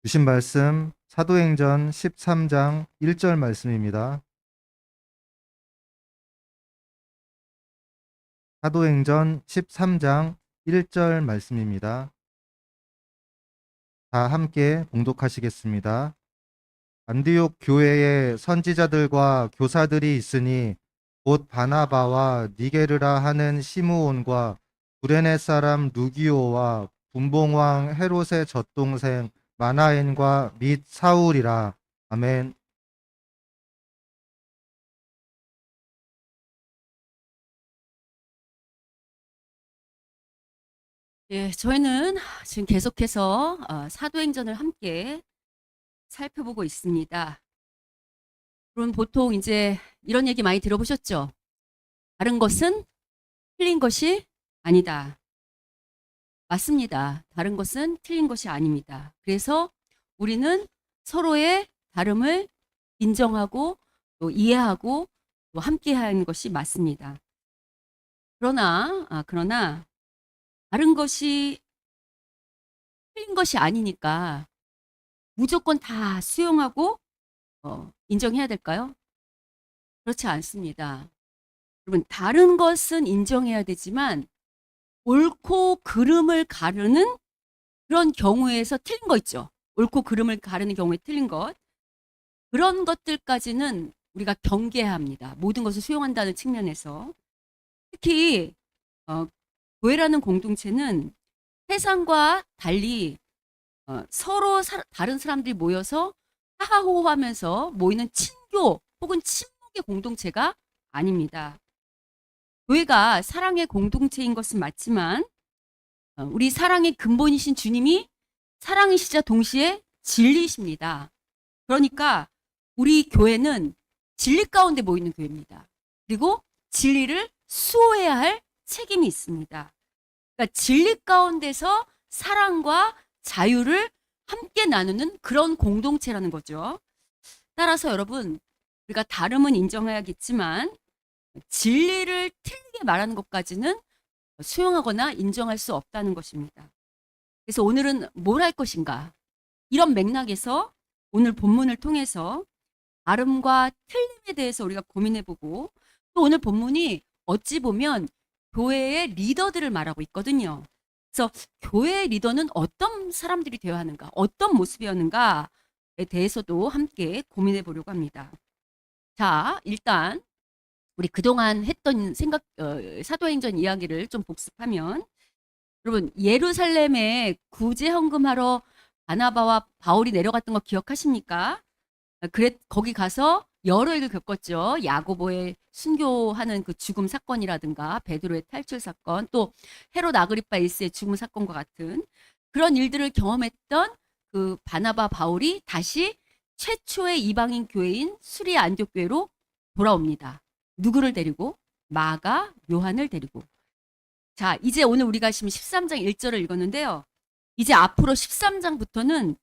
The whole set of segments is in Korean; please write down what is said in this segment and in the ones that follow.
주신 말씀 사도행전 13장 1절 말씀입니다. 사도행전 13장 1절 말씀입니다. 다 함께 봉독하시겠습니다. 안디옥 교회에 선지자들과 교사들이 있으니 곧 바나바와 니게르라 하는 시므온과 구레네 사람 루기오와 분봉왕 헤롯의 젖동생 마나엔과 및 사울이라. 아멘. 예, 저희는 지금 계속해서 사도행전을 함께 살펴보고 있습니다. 그럼 보통 이제 이런 얘기 많이 들어보셨죠? 다른 것은 틀린 것이 아니다. 맞습니다. 다른 것은 틀린 것이 아닙니다. 그래서 우리는 서로의 다름을 인정하고 또 이해하고 또 함께 하는 것이 맞습니다. 그러나 다른 것이 틀린 것이 아니니까 무조건 다 수용하고 인정해야 될까요? 그렇지 않습니다. 여러분, 다른 것은 인정해야 되지만 옳고 그름을 가르는 그런 경우에서 틀린 거 있죠. 옳고 그름을 가르는 경우에 틀린 것. 그런 것들까지는 우리가 경계해야 합니다. 모든 것을 수용한다는 측면에서. 특히 교회라는 공동체는 세상과 달리 서로 다른 사람들이 모여서 하하호호하면서 모이는 친교 혹은 친목의 공동체가 아닙니다. 교회가 사랑의 공동체인 것은 맞지만 우리 사랑의 근본이신 주님이 사랑이시자 동시에 진리이십니다. 그러니까 우리 교회는 진리 가운데 모이는 교회입니다. 그리고 진리를 수호해야 할 책임이 있습니다. 그러니까 진리 가운데서 사랑과 자유를 함께 나누는 그런 공동체라는 거죠. 따라서 여러분, 우리가 다름은 인정해야겠지만 진리를 틀리게 말하는 것까지는 수용하거나 인정할 수 없다는 것입니다. 그래서 오늘은 뭘 할 것인가? 이런 맥락에서 오늘 본문을 통해서 다름과 틀림에 대해서 우리가 고민해보고, 또 오늘 본문이 어찌 보면 교회의 리더들을 말하고 있거든요. 그래서 교회의 리더는 어떤 사람들이 되어야 하는가, 어떤 모습이었는가에 대해서도 함께 고민해 보려고 합니다. 자, 일단 우리 그동안 했던 사도행전 이야기를 좀 복습하면, 여러분, 예루살렘에 구제 헌금하러 바나바와 바울이 내려갔던 거 기억하십니까? 거기 가서 여러 일을 겪었죠. 야고보의 순교하는 그 죽음 사건이라든가 베드로의 탈출 사건, 또 헤롯 아그리파 1세의 죽음 사건과 같은 그런 일들을 경험했던 그 바나바 바울이 다시 최초의 이방인 교회인 수리아 안디옥 교회로 돌아옵니다. 누구를 데리고? 마가, 요한을 데리고. 자, 이제 오늘 우리가 지금 13장 1절을 읽었는데요. 이제 앞으로 13장부터는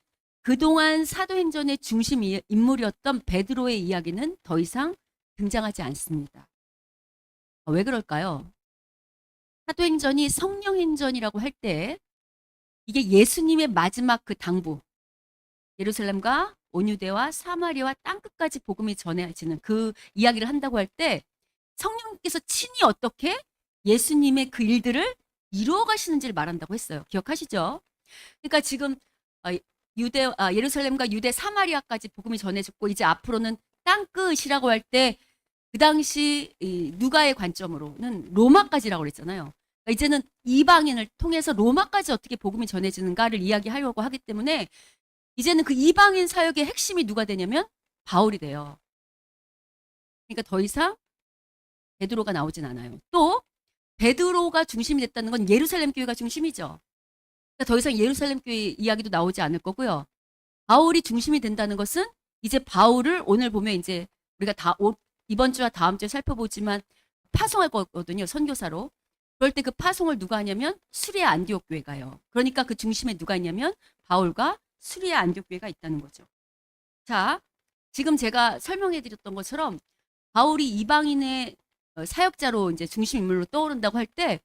그동안 사도행전의 중심 인물이었던 베드로의 이야기는 더 이상 등장하지 않습니다. 왜 그럴까요? 사도행전이 성령행전이라고 할 때 이게 예수님의 마지막 그 당부, 예루살렘과 온유대와 사마리아와 땅끝까지 복음이 전해지는 그 이야기를 한다고 할 때 성령께서 친히 어떻게 예수님의 그 일들을 이루어 가시는지를 말한다고 했어요. 기억하시죠? 그러니까 지금 어, 예루살렘과 유대 사마리아까지 복음이 전해졌고, 이제 앞으로는 땅끝이라고 할 때 그 당시 누가의 관점으로는 로마까지라고 그랬잖아요. 그러니까 이제는 이방인을 통해서 로마까지 어떻게 복음이 전해지는가를 이야기하려고 하기 때문에 이제는 그 이방인 사역의 핵심이 누가 되냐면 바울이 돼요. 그러니까 더 이상 베드로가 나오진 않아요. 또 베드로가 중심이 됐다는 건 예루살렘 교회가 중심이죠. 그러니까 더 이상 예루살렘 교회 이야기도 나오지 않을 거고요. 바울이 중심이 된다는 것은 이제 바울을 오늘 보면 이제 우리가 이번 주와 다음 주에 살펴보지만 파송할 거거든요. 선교사로. 그럴 때 그 파송을 누가 하냐면 수리아 안디옥 교회가요. 그러니까 그 중심에 누가 있냐면 바울과 수리아 안디옥 교회가 있다는 거죠. 자, 지금 제가 설명해 드렸던 것처럼 바울이 이방인의 사역자로 이제 중심 인물로 떠오른다고 할 때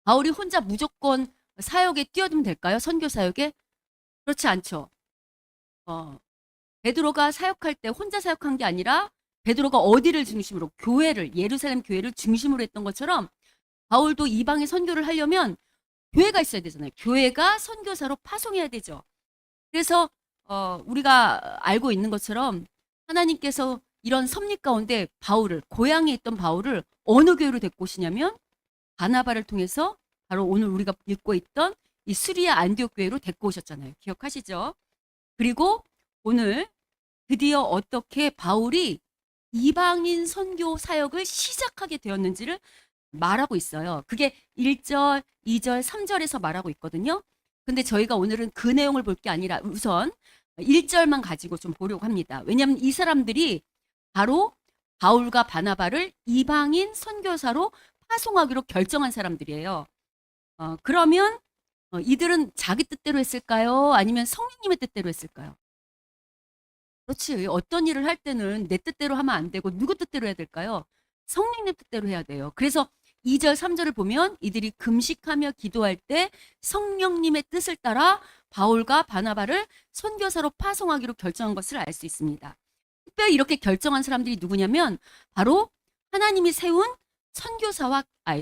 바울이 혼자 무조건 사역에 뛰어들면 될까요? 선교 사역에? 그렇지 않죠. 어, 베드로가 사역할 때 혼자 사역한 게 아니라 베드로가 어디를 중심으로 교회를 예루살렘 교회를 중심으로 했던 것처럼 바울도 이방에 선교를 하려면 교회가 있어야 되잖아요. 교회가 선교사로 파송해야 되죠. 그래서 우리가 알고 있는 것처럼 하나님께서 이런 섭리 가운데 바울을 고향에 있던 바울을 어느 교회로 데리고 오시냐면 바나바를 통해서 바로 오늘 우리가 읽고 있던 이 수리아 안디옥 교회로 데리고 오셨잖아요. 기억하시죠? 그리고 오늘 드디어 어떻게 바울이 이방인 선교 사역을 시작하게 되었는지를 말하고 있어요. 그게 1절, 2절, 3절에서 말하고 있거든요. 근데 저희가 오늘은 그 내용을 볼 게 아니라 우선 1절만 가지고 좀 보려고 합니다. 왜냐하면 이 사람들이 바로 바울과 바나바를 이방인 선교사로 파송하기로 결정한 사람들이에요. 그러면 이들은 자기 뜻대로 했을까요? 아니면 성령님의 뜻대로 했을까요? 그렇지. 어떤 일을 할 때는 내 뜻대로 하면 안 되고 누구 뜻대로 해야 될까요? 성령님 뜻대로 해야 돼요. 그래서 2절, 3절을 보면 이들이 금식하며 기도할 때 성령님의 뜻을 따라 바울과 바나바를 선교사로 파송하기로 결정한 것을 알 수 있습니다. 특별히 이렇게 결정한 사람들이 누구냐면 바로 하나님이 세운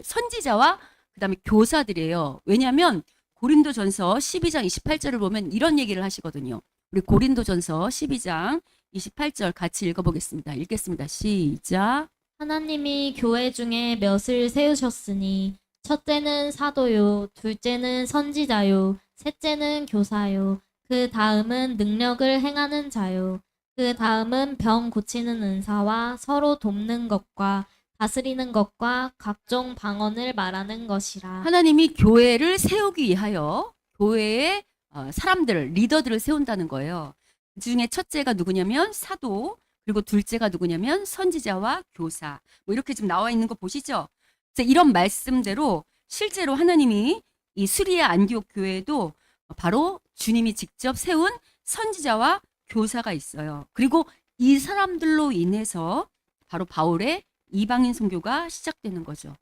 선지자와 그다음에 교사들이에요. 왜냐하면 고린도전서 12장 28절을 보면 이런 얘기를 하시거든요. 우리 고린도전서 12장 28절 같이 읽어보겠습니다. 읽겠습니다. 시작. 하나님이 교회 중에 몇을 세우셨으니 첫째는 사도요, 둘째는 선지자요, 셋째는 교사요, 그 다음은 능력을 행하는 자요, 그 다음은 병 고치는 은사와 서로 돕는 것과 다스리는 것과 각종 방언을 말하는 것이라. 하나님이 교회를 세우기 위하여 교회의 사람들을 리더들을 세운다는 거예요. 그 중에 첫째가 누구냐면 사도, 그리고 둘째가 누구냐면 선지자와 교사. 뭐 이렇게 지금 나와 있는 거 보시죠? 그래서 이런 말씀대로 실제로 하나님이 이 수리아 안디옥 교회에도 바로 주님이 직접 세운 선지자와 교사가 있어요. 그리고 이 사람들로 인해서 바로 바울의 이방인 선교가 시작되는 거죠.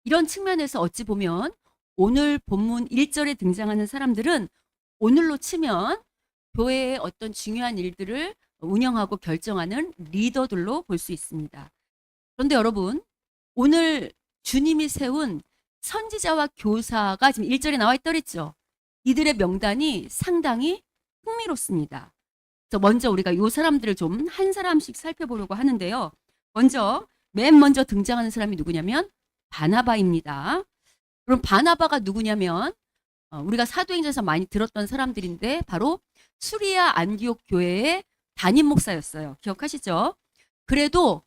이런 측면에서 어찌 보면 오늘 본문 1절에 등장하는 사람들은 오늘로 치면 교회의 어떤 중요한 일들을 운영하고 결정하는 리더들로 볼 수 있습니다. 그런데 여러분, 오늘 주님이 세운 선지자와 교사가 지금 1절에 나와 있더랬죠. 이들의 명단이 상당히 흥미롭습니다. 그래서 먼저 우리가 이 사람들을 좀 한 사람씩 살펴보려고 하는데요. 맨 먼저 등장하는 사람이 누구냐면 바나바입니다. 그럼 바나바가 누구냐면 우리가 사도행전에서 많이 들었던 사람들인데 바로 수리아 안디옥 교회의 담임 목사였어요. 기억하시죠? 그래도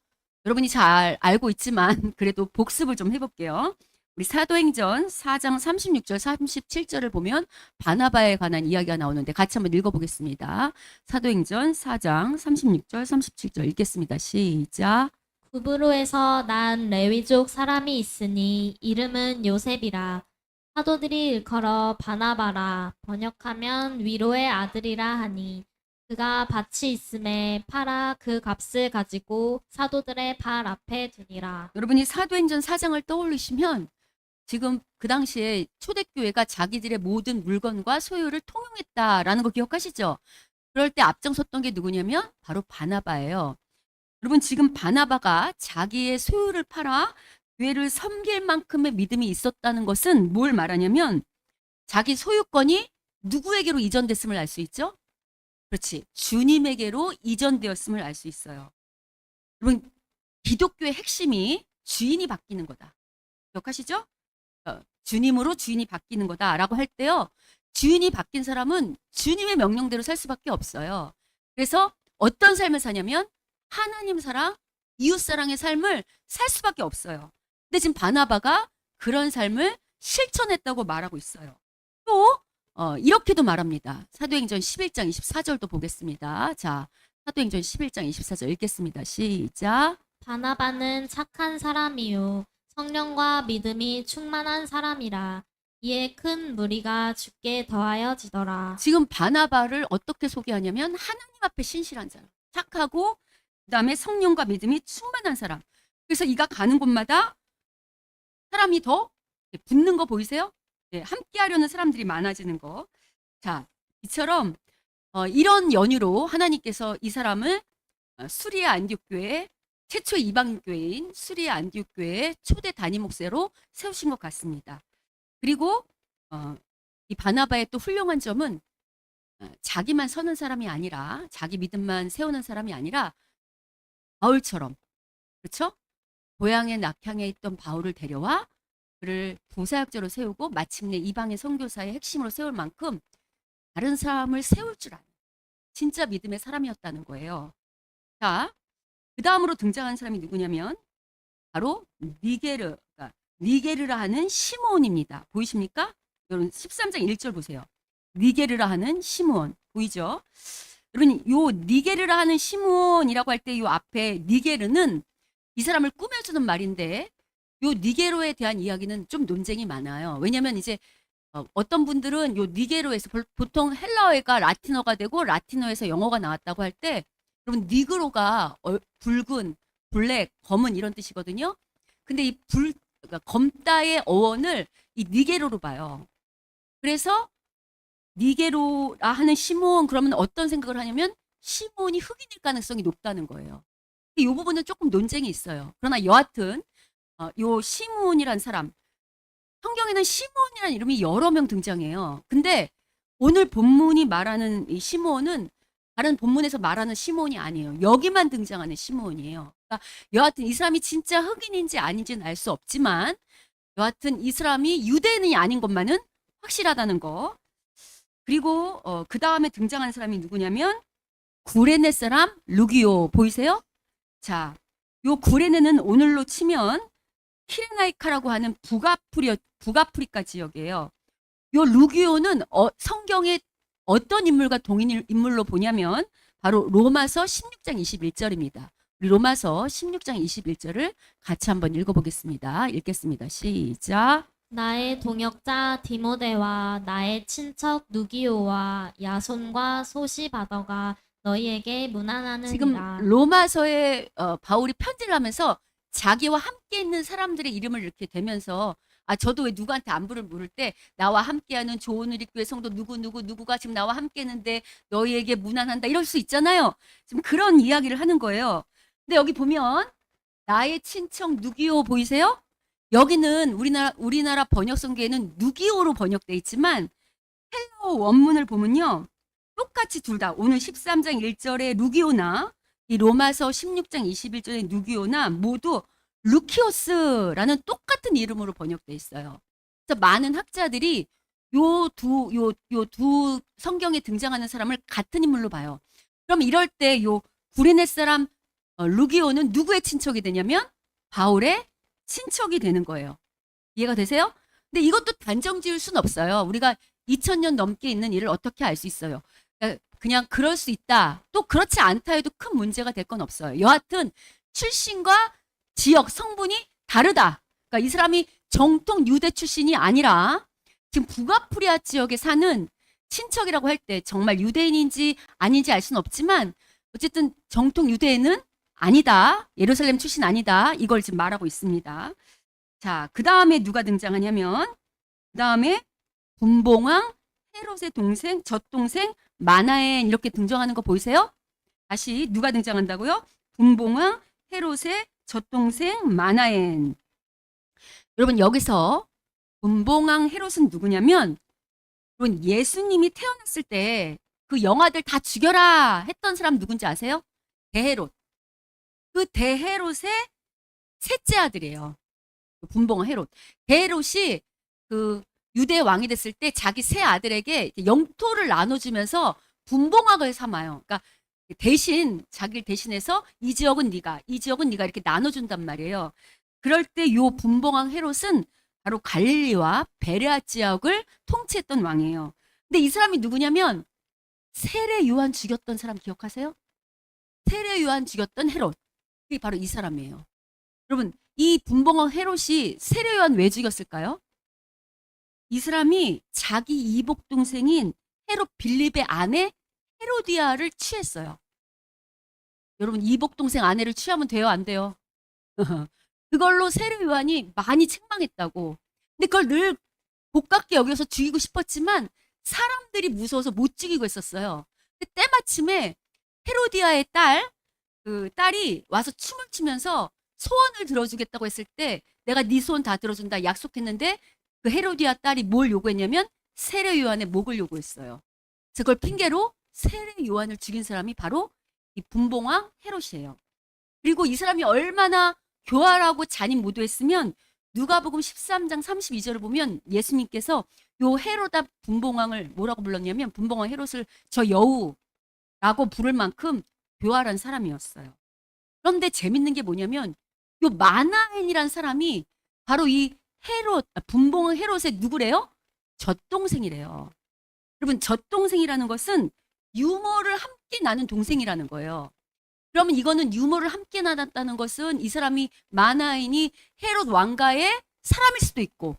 여러분이 잘 알고 있지만 그래도 복습을 좀 해볼게요. 우리 사도행전 4장 36절 37절을 보면 바나바에 관한 이야기가 나오는데 같이 한번 읽어보겠습니다. 사도행전 4장 36절 37절 읽겠습니다. 시작. 구브로에서 난 레위족 사람이 있으니 이름은 요셉이라. 사도들이 일컬어 바나바라, 번역하면 위로의 아들이라 하니 그가 밭이 있음에 팔아 그 값을 가지고 사도들의 발 앞에 두니라. 여러분이 사도행전 4장을 떠올리시면 지금 그 당시에 초대교회가 자기들의 모든 물건과 소유를 통용했다라는 거 기억하시죠? 그럴 때 앞장섰던 게 누구냐면 바로 바나바예요. 여러분 지금 바나바가 자기의 소유를 팔아 교회를 섬길 만큼의 믿음이 있었다는 것은 뭘 말하냐면 자기 소유권이 누구에게로 이전됐음을 알 수 있죠? 그렇지. 주님에게로 이전되었음을 알 수 있어요. 여러분 기독교의 핵심이 주인이 바뀌는 거다. 기억하시죠? 주님으로 주인이 바뀌는 거다라고 할 때요. 주인이 바뀐 사람은 주님의 명령대로 살 수밖에 없어요. 그래서 어떤 삶을 사냐면 하나님 사랑, 이웃 사랑의 삶을 살 수밖에 없어요. 근데 지금 바나바가 그런 삶을 실천했다고 말하고 있어요. 또 이렇게도 말합니다. 사도행전 11장 24절도 보겠습니다. 자, 사도행전 11장 24절 읽겠습니다. 시작. 바나바는 착한 사람이요 성령과 믿음이 충만한 사람이라. 이에 큰 무리가 주께 더하여지더라. 지금 바나바를 어떻게 소개하냐면 하나님 앞에 신실한 사람, 착하고 그다음에 성령과 믿음이 충만한 사람. 그래서 이가 가는 곳마다 사람이 더 붙는 거 보이세요? 네, 함께 하려는 사람들이 많아지는 거. 자, 이처럼 이런 연유로 하나님께서 이 사람을 수리아 안디옥 교회 최초 이방 교회인 수리아 안디옥 교회의 초대 담임 목사로 세우신 것 같습니다. 그리고 이 바나바의 또 훌륭한 점은 자기만 서는 사람이 아니라 자기 믿음만 세우는 사람이 아니라 바울처럼 그렇죠? 고향의 낙향에 있던 바울을 데려와 그를 부사역자로 세우고 마침내 이방의 선교사의 핵심으로 세울 만큼 다른 사람을 세울 줄 아는 진짜 믿음의 사람이었다는 거예요. 자, 그 다음으로 등장한 사람이 누구냐면 바로 니게르라 하는 시므온입니다. 보이십니까? 여러분 13장 1절 보세요. 니게르라 하는 시므온 보이죠? 여러분 요 니게르라 하는 시므온이라고 할 때 요 앞에 니게르는 이 사람을 꾸며주는 말인데 요 니게로에 대한 이야기는 좀 논쟁이 많아요. 왜냐하면 이제 어떤 분들은 요 니게로에서 보통 헬라어가 라틴어가 되고 라틴어에서 영어가 나왔다고 할 때 여러분 니그로가 붉은, 블랙, 검은 이런 뜻이거든요. 근데 이 그러니까 검다의 어원을 이 니게로로 봐요. 그래서 니게로라 하는 시므온 그러면 어떤 생각을 하냐면 시므온이 흑인일 가능성이 높다는 거예요. 이 부분은 조금 논쟁이 있어요. 그러나 여하튼 요 시므온이란 사람 성경에는 시므온이라는 이름이 여러 명 등장해요. 근데 오늘 본문이 말하는 이 시므온은 다른 본문에서 말하는 시므온이 아니에요. 여기만 등장하는 시므온이에요. 그러니까 여하튼 이 사람이 진짜 흑인인지 아닌지는 알 수 없지만 여하튼 이 사람이 유대인이 아닌 것만은 확실하다는 거. 그리고 그 다음에 등장하는 사람이 누구냐면 구레네 사람 루기오 보이세요? 자, 요 구레네는 오늘로 치면 키레나이카라고 하는 북아프리카 지역이에요. 요 루기오는 성경의 어떤 인물과 동일 인물로 보냐면 바로 로마서 16장 21절입니다. 우리 로마서 16장 21절을 같이 한번 읽어보겠습니다. 읽겠습니다. 시작. 나의 동역자 디모데와 나의 친척 누기오와 야손과 소시바더가 너희에게 지금 문안하느니라. 로마서에 바울이 편지를 하면서 자기와 함께 있는 사람들의 이름을 이렇게 대면서 저도 왜 누구한테 안부를 물을 때 나와 함께하는 좋은 우리 교회 성도 누구가 지금 나와 함께 했는데 너희에게 문안한다 이럴 수 있잖아요. 지금 그런 이야기를 하는 거예요. 근데 여기 보면 나의 친척 누기오 보이세요? 여기는 우리나라 번역성계에는 누기오로 번역돼 있지만 헬라어 원문을 보면요. 똑같이 둘 다 오늘 13장 1절의 루기오나 이 로마서 16장 21절의 누기오나 모두 루키오스라는 똑같은 이름으로 번역돼 있어요. 그래서 많은 학자들이 요 두 성경에 등장하는 사람을 같은 인물로 봐요. 그럼 이럴 때 요 구레네 사람 루기오는 누구의 친척이 되냐면 바울의 친척이 되는 거예요. 이해가 되세요? 근데 이것도 단정 지을 수는 없어요. 우리가 2000년 넘게 있는 일을 어떻게 알 수 있어요? 그냥 그럴 수 있다. 또 그렇지 않다 해도 큰 문제가 될 건 없어요. 여하튼 출신과 지역, 성분이 다르다. 그러니까 이 사람이 정통 유대 출신이 아니라 지금 북아프리아 지역에 사는 친척이라고 할 때 정말 유대인인지 아닌지 알 수는 없지만 어쨌든 정통 유대인은 아니다. 예루살렘 출신 아니다. 이걸 지금 말하고 있습니다. 자, 그 다음에 누가 등장하냐면 그 다음에 분봉왕 헤롯의 동생, 젖동생 마나엔 이렇게 등장하는 거 보이세요? 다시 누가 등장한다고요? 분봉왕 헤롯의 젖동생 마나엔. 여러분 여기서 분봉왕 헤롯은 누구냐면 여러분 예수님이 태어났을 때 그 영아들 다 죽여라 했던 사람 누군지 아세요? 대헤롯. 그 대헤롯의 셋째 아들이에요. 분봉왕 헤롯. 대헤롯이 그 유대 왕이 됐을 때 자기 세 아들에게 영토를 나눠주면서 분봉왕을 삼아요. 그러니까 대신 자기를 대신해서 이 지역은 네가, 이 지역은 네가 이렇게 나눠준단 말이에요. 그럴 때 요 분봉왕 헤롯은 바로 갈릴리와 베레아 지역을 통치했던 왕이에요. 근데 이 사람이 누구냐면 세례 요한 죽였던 사람 기억하세요? 세례 요한 죽였던 헤롯. 그게 바로 이 사람이에요. 여러분 이 분봉왕 헤롯이 세례 요한 왜 죽였을까요? 이 사람이 자기 이복 동생인 헤롯 빌립의 아내 헤로디아를 취했어요. 여러분 이복 동생 아내를 취하면 돼요, 안 돼요? 그걸로 세례 요한이 많이 책망했다고. 근데 그걸 늘 고깝게 여겨서 죽이고 싶었지만 사람들이 무서워서 못 죽이고 했었어요. 때마침에 헤로디아의 그 딸이 와서 춤을 추면서 소원을 들어주겠다고 했을 때 내가 네 소원 다 들어준다 약속했는데 그 헤로디아 딸이 뭘 요구했냐면 세례 요한의 목을 요구했어요. 그래서 그걸 핑계로 세례 요한을 죽인 사람이 바로 이 분봉왕 헤롯이에요. 그리고 이 사람이 얼마나 교활하고 잔인무도했으면 누가복음 13장 32절을 보면 예수님께서 요 헤로다 분봉왕을 뭐라고 불렀냐면 분봉왕 헤롯을 저 여우라고 부를 만큼 교활한 사람이었어요. 그런데 재밌는 게 뭐냐면 요 마나엔이란 사람이 바로 이 분봉왕 헤롯의 누구래요? 젖동생이래요. 여러분, 젖동생이라는 것은 유머를 함께 나눈 동생이라는 거예요. 그러면 이거는 유머를 함께 나눴다는 것은 이 사람이 마나인이 헤롯 왕가의 사람일 수도 있고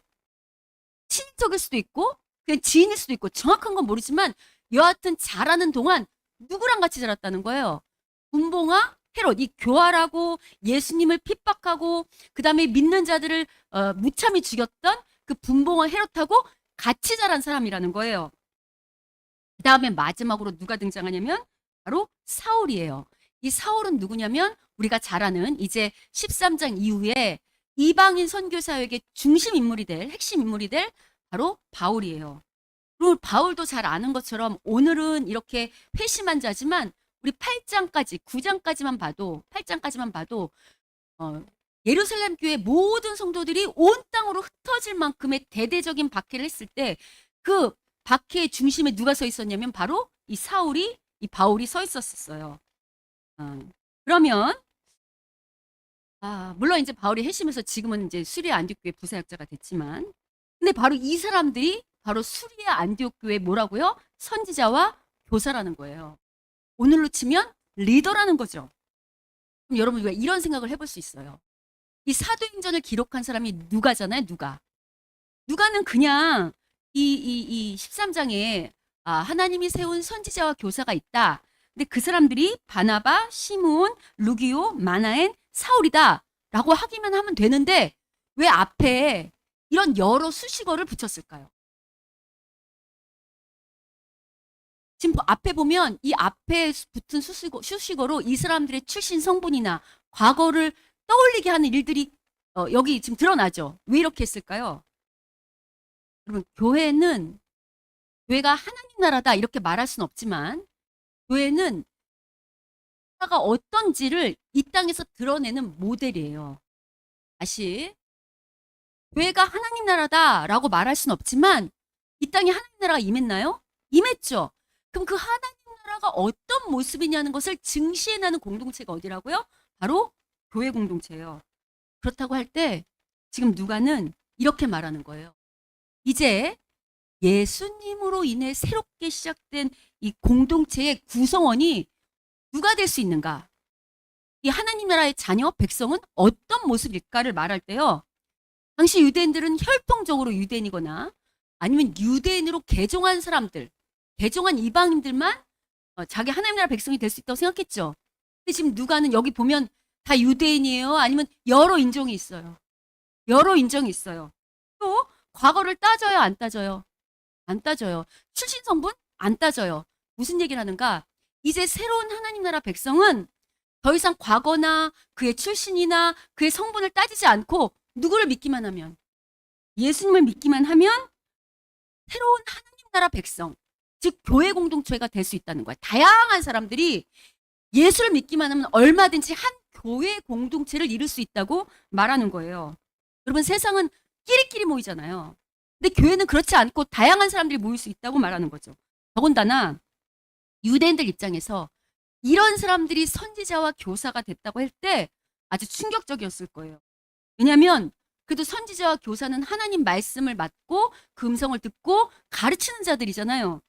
친인척일 수도 있고 그냥 지인일 수도 있고 정확한 건 모르지만 여하튼 자라는 동안 누구랑 같이 자랐다는 거예요. 분봉왕 헤롯, 이 교활하고 예수님을 핍박하고 그 다음에 믿는 자들을 무참히 죽였던 그 분봉왕 헤롯하고 같이 자란 사람이라는 거예요. 그 다음에 마지막으로 누가 등장하냐면 바로 사울이에요. 이 사울은 누구냐면 우리가 잘 아는 이제 13장 이후에 이방인 선교사역의 중심 인물이 될 핵심 인물이 될 바로 바울이에요. 그리고 바울도 잘 아는 것처럼 오늘은 이렇게 회심한 자지만 우리 8장까지 9장까지만 봐도 8장까지만 봐도 예루살렘 교회 모든 성도들이 온 땅으로 흩어질 만큼의 대대적인 박해를 했을 때 그 박해의 중심에 누가 서 있었냐면 바로 이 바울이 서 있었어요. 그러면 물론 이제 바울이 회심해서 지금은 이제 수리아 안디옥 교회 부사역자가 됐지만 근데 바로 이 사람들이 바로 수리아 안디옥 교회 뭐라고요? 선지자와 교사라는 거예요. 오늘로 치면 리더라는 거죠. 그럼 여러분 왜 이런 생각을 해볼 수 있어요? 이 사도행전을 기록한 사람이 누가잖아요. 누가는 그냥 이 13장에 하나님이 세운 선지자와 교사가 있다. 근데 그 사람들이 바나바, 시므온, 루기오, 마나엔, 사울이다 라고 하기만 하면 되는데 왜 앞에 이런 여러 수식어를 붙였을까요? 지금 앞에 보면 이 앞에 붙은 수식어로 이 사람들의 출신 성분이나 과거를 떠올리게 하는 일들이 여기 지금 드러나죠. 왜 이렇게 했을까요? 여러분, 교회가 하나님 나라다 이렇게 말할 수는 없지만 교회는 나라가 어떤지를 이 땅에서 드러내는 모델이에요. 다시 교회가 하나님 나라다라고 말할 수는 없지만 이 땅에 하나님 나라가 임했나요? 임했죠. 그럼 그 하나님 나라가 어떤 모습이냐는 것을 증시해내는 공동체가 어디라고요? 바로 교회 공동체예요. 그렇다고 할 때 지금 누가는 이렇게 말하는 거예요. 이제 예수님으로 인해 새롭게 시작된 이 공동체의 구성원이 누가 될 수 있는가? 이 하나님 나라의 자녀, 백성은 어떤 모습일까를 말할 때요. 당시 유대인들은 혈통적으로 유대인이거나 아니면 유대인으로 개종한 사람들, 개종한 이방인들만 자기 하나님 나라 백성이 될 수 있다고 생각했죠. 근데 지금 누가는 여기 보면 다 유대인이에요? 아니면 여러 인종이 있어요? 여러 인종이 있어요. 또 과거를 따져요? 안 따져요? 안 따져요. 출신 성분? 안 따져요. 무슨 얘기를 하는가? 이제 새로운 하나님 나라 백성은 더 이상 과거나 그의 출신이나 그의 성분을 따지지 않고 누구를 믿기만 하면 예수님을 믿기만 하면 새로운 하나님 나라 백성, 즉 교회 공동체가 될 수 있다는 거야. 다양한 사람들이 예수를 믿기만 하면 얼마든지 한 교회 공동체를 이룰 수 있다고 말하는 거예요. 여러분, 세상은 끼리끼리 모이잖아요. 근데 교회는 그렇지 않고 다양한 사람들이 모일 수 있다고 말하는 거죠. 더군다나 유대인들 입장에서 이런 사람들이 선지자와 교사가 됐다고 할 때 아주 충격적이었을 거예요. 왜냐하면 그래도 선지자와 교사는 하나님 말씀을 맡고 그 음성을 듣고 가르치는 자들이잖아요.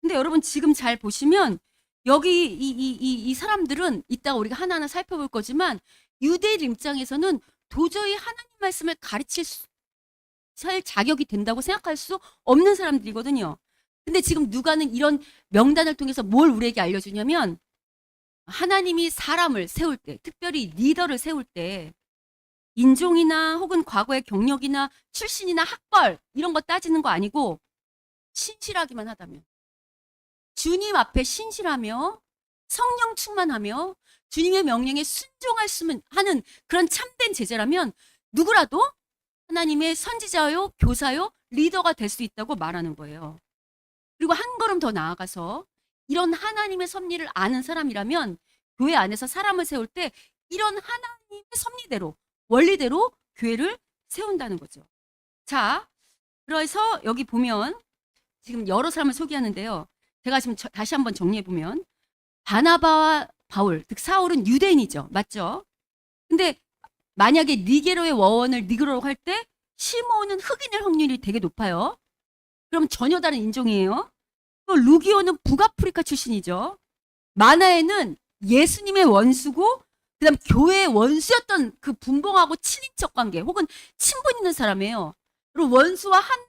근데 여러분 지금 잘 보시면 여기 이 사람들은 이따가 우리가 하나하나 살펴볼 거지만 유대인 입장에서는 도저히 하나님 말씀을 가르칠 자격이 된다고 생각할 수 없는 사람들이거든요. 근데 지금 누가는 이런 명단을 통해서 뭘 우리에게 알려주냐면 하나님이 사람을 세울 때, 특별히 리더를 세울 때 인종이나 혹은 과거의 경력이나 출신이나 학벌 이런 거 따지는 거 아니고 신실하기만 하다면, 주님 앞에 신실하며 성령 충만하며 주님의 명령에 순종할 수 하는 그런 참된 제자라면 누구라도 하나님의 선지자요, 교사요, 리더가 될 수 있다고 말하는 거예요. 그리고 한 걸음 더 나아가서 이런 하나님의 섭리를 아는 사람이라면 교회 안에서 사람을 세울 때 이런 하나님의 섭리대로, 원리대로 교회를 세운다는 거죠. 자, 그래서 여기 보면 지금 여러 사람을 소개하는데요. 제가 지금 다시 한번 정리해 보면 바나바와 바울, 즉 사울은 유대인이죠. 맞죠? 근데 만약에 니게로의 워원을 니그로로 할 때 시므온은 흑인일 확률이 되게 높아요. 그럼 전혀 다른 인종이에요. 또 루기오는 북아프리카 출신이죠. 마나에는 예수님의 원수고 그다음 교회의 원수였던 그 분봉하고 친인척 관계 혹은 친분 있는 사람이에요. 그리고 원수와 한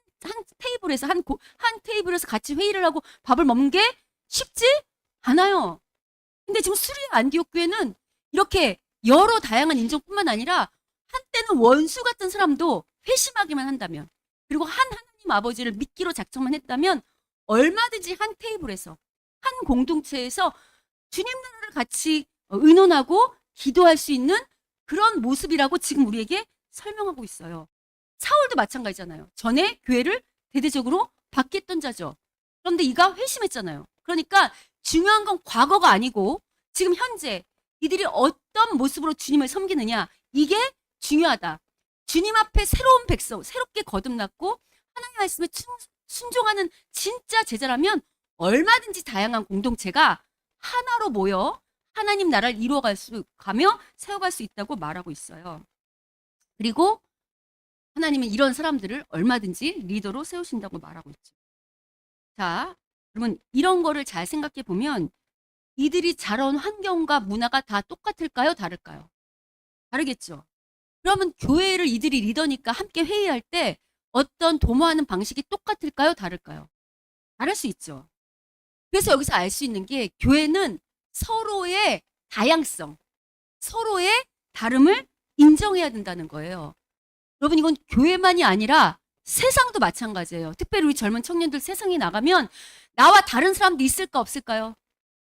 테이블에서 한 테이블에서 같이 회의를 하고 밥을 먹는 게 쉽지 않아요. 근데 지금 수리의 안디옥 교회는 이렇게 여러 다양한 인종뿐만 아니라 한때는 원수 같은 사람도 회심하기만 한다면 그리고 하나님 아버지를 믿기로 작정만 했다면 얼마든지 한 테이블에서 한 공동체에서 주님 나라를 같이 의논하고 기도할 수 있는 그런 모습이라고 지금 우리에게 설명하고 있어요. 사울도 마찬가지잖아요. 전에 교회를 대대적으로 바뀌었던 자죠. 그런데 이가 회심했잖아요. 그러니까 중요한 건 과거가 아니고 지금 현재 이들이 어떤 모습으로 주님을 섬기느냐 이게 중요하다. 주님 앞에 새로운 백성, 새롭게 거듭났고 하나님의 말씀에 순종하는 진짜 제자라면 얼마든지 다양한 공동체가 하나로 모여 하나님 나라를 가며 세워갈 수 있다고 말하고 있어요. 그리고 하나님은 이런 사람들을 얼마든지 리더로 세우신다고 말하고 있죠. 자, 그러면 이런 거를 잘 생각해 보면 이들이 자라온 환경과 문화가 다 똑같을까요? 다를까요? 다르겠죠. 그러면 교회를 이들이 리더니까 함께 회의할 때 어떤 도모하는 방식이 똑같을까요? 다를까요? 다를 수 있죠. 그래서 여기서 알 수 있는 게 교회는 서로의 다양성, 서로의 다름을 인정해야 된다는 거예요. 여러분 이건 교회만이 아니라 세상도 마찬가지예요. 특별히 우리 젊은 청년들 세상에 나가면 나와 다른 사람도 있을까 없을까요?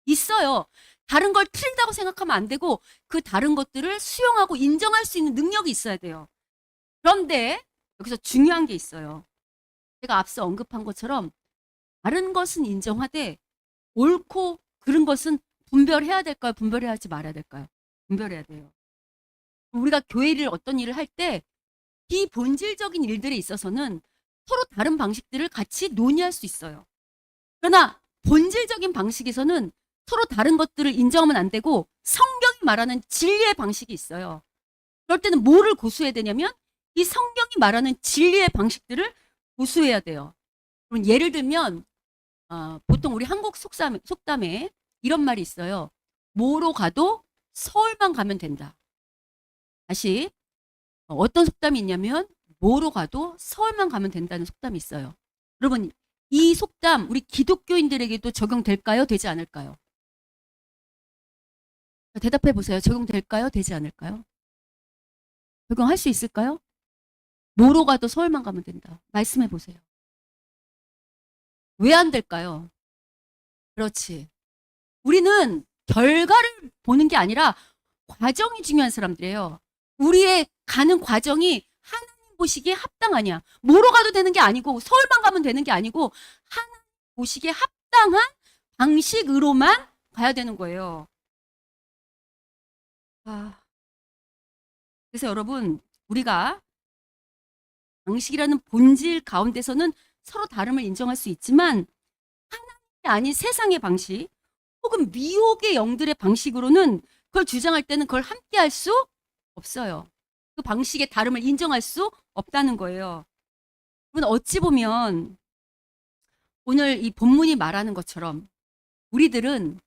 있어요. 다른 걸 틀리다고 생각하면 안 되고 그 다른 것들을 수용하고 인정할 수 있는 능력이 있어야 돼요. 그런데 여기서 중요한 게 있어요. 제가 앞서 언급한 것처럼 다른 것은 인정하되 옳고 그른 것은 분별해야 될까요? 분별해야 할지 말아야 될까요? 분별해야 돼요. 우리가 교회 일을 어떤 일을 할 때 비본질적인 일들에 있어서는 서로 다른 방식들을 같이 논의할 수 있어요. 그러나 본질적인 방식에서는 서로 다른 것들을 인정하면 안 되고 성경이 말하는 진리의 방식이 있어요. 그럴 때는 뭐를 고수해야 되냐면 이 성경이 말하는 진리의 방식들을 고수해야 돼요. 그럼 예를 들면 보통 우리 한국 속담에 이런 말이 있어요. 뭐로 가도 서울만 가면 된다. 다시 어떤 속담이 있냐면 뭐로 가도 서울만 가면 된다는 속담이 있어요. 여러분 이 속담 우리 기독교인들에게도 적용될까요? 되지 않을까요? 대답해 보세요. 적용될까요? 되지 않을까요? 적용할 수 있을까요? 뭐로 가도 서울만 가면 된다. 말씀해 보세요. 왜 안 될까요? 그렇지. 우리는 결과를 보는 게 아니라 과정이 중요한 사람들이에요. 우리의 가는 과정이 하나님 보시기에 합당하냐. 뭐로 가도 되는 게 아니고 서울만 가면 되는 게 아니고 하나님 보시기에 합당한 방식으로만 가야 되는 거예요. 그래서 여러분 우리가 방식이라는 본질 가운데서는 서로 다름을 인정할 수 있지만 하나님이 아닌 세상의 방식 혹은 미혹의 영들의 방식으로는 그걸 주장할 때는 그걸 함께 할 수 없어요. 그 방식의 다름을 인정할 수 없다는 거예요. 여러분 어찌 보면 오늘 이 본문이 말하는 것처럼 우리들은